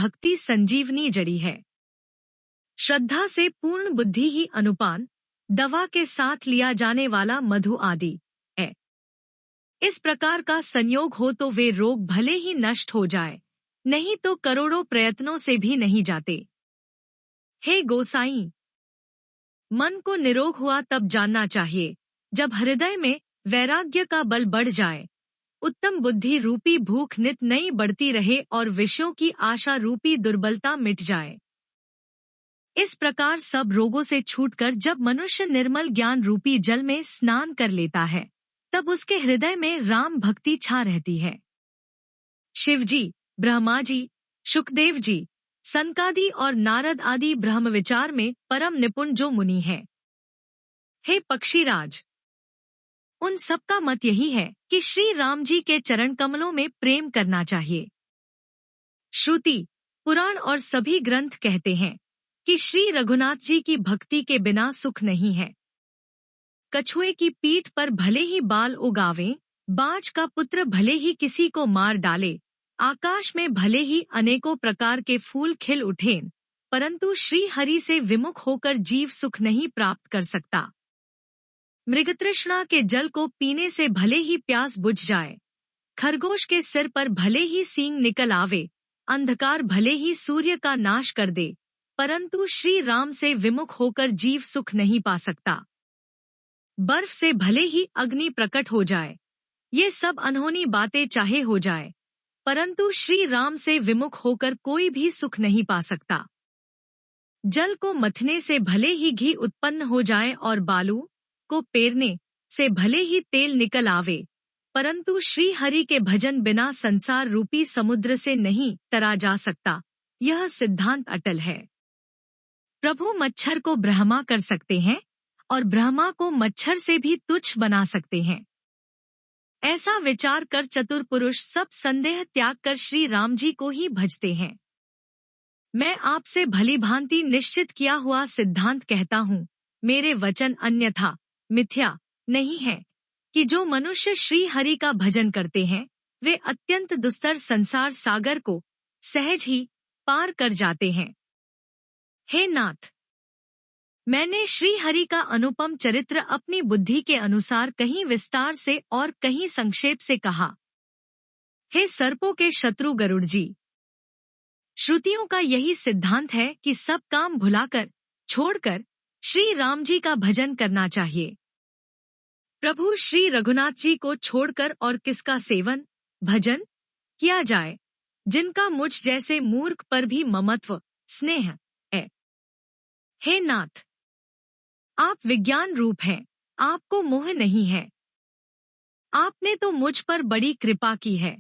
भक्ति संजीवनी जड़ी है। श्रद्धा से पूर्ण बुद्धि ही अनुपान, दवा के साथ लिया जाने वाला मधु आदि है। इस प्रकार का संयोग हो तो वे रोग भले ही नष्ट हो जाए, नहीं तो करोड़ों प्रयत्नों से भी नहीं जाते। हे गोसाई, मन को निरोग हुआ तब जानना चाहिए जब हृदय में वैराग्य का बल बढ़ जाए, उत्तम बुद्धि रूपी भूख नित नई बढ़ती रहे और विषयों की आशा रूपी दुर्बलता मिट जाए। इस प्रकार सब रोगों से छूटकर जब मनुष्य निर्मल ज्ञान रूपी जल में स्नान कर लेता है, तब उसके हृदय में राम भक्ति छा रहती है। शिवजी, ब्रह्मा जी, शुकदेव जी, सनकादि और नारद आदि ब्रह्म विचार में परम निपुण जो मुनि हैं, हे पक्षीराज, उन सबका मत यही है कि श्री राम जी के चरण कमलों में प्रेम करना चाहिए। श्रुति, पुराण और सभी ग्रंथ कहते हैं कि श्री रघुनाथ जी की भक्ति के बिना सुख नहीं है। कछुए की पीठ पर भले ही बाल उगावें, बाज का पुत्र भले ही किसी को मार डाले, आकाश में भले ही अनेकों प्रकार के फूल खिल उठें, परंतु श्री हरि से विमुख होकर जीव सुख नहीं प्राप्त कर सकता। मृगतृष्णा के जल को पीने से भले ही प्यास बुझ जाए, खरगोश के सिर पर भले ही सींग निकल आवे, अंधकार भले ही सूर्य का नाश कर दे, परंतु श्री राम से विमुख होकर जीव सुख नहीं पा सकता। बर्फ से भले ही अग्नि प्रकट हो जाए, ये सब अनहोनी बातें चाहे हो जाए, परंतु श्री राम से विमुख होकर कोई भी सुख नहीं पा सकता। जल को मथने से भले ही घी उत्पन्न हो जाए और बालू को पेरने से भले ही तेल निकल आवे, परंतु श्री हरि के भजन बिना संसार रूपी समुद्र से नहीं तरा जा सकता। यह सिद्धांत अटल है। प्रभु मच्छर को ब्रह्मा कर सकते हैं और ब्रह्मा को मच्छर से भी तुच्छ बना सकते हैं। ऐसा विचार कर चतुर पुरुष सब संदेह त्याग कर श्री राम जी को ही भजते हैं। मैं आपसे भली भांति निश्चित किया हुआ सिद्धांत कहता हूँ, मेरे वचन अन्यथा मिथ्या नहीं है कि जो मनुष्य श्री हरि का भजन करते हैं, वे अत्यंत दुस्तर संसार सागर को सहज ही पार कर जाते हैं। हे नाथ, मैंने श्री हरि का अनुपम चरित्र अपनी बुद्धि के अनुसार कहीं विस्तार से और कहीं संक्षेप से कहा। हे सर्पों के शत्रु गरुड़ जी, श्रुतियों का यही सिद्धांत है कि सब काम भुलाकर, छोड़कर श्री राम जी का भजन करना चाहिए। प्रभु श्री रघुनाथ जी को छोड़कर और किसका सेवन, भजन किया जाए, जिनका मुझ जैसे मूर्ख पर भी ममत्व, स्नेह है। हे नाथ, आप विज्ञान रूप हैं, आपको मोह नहीं है। आपने तो मुझ पर बड़ी कृपा की है।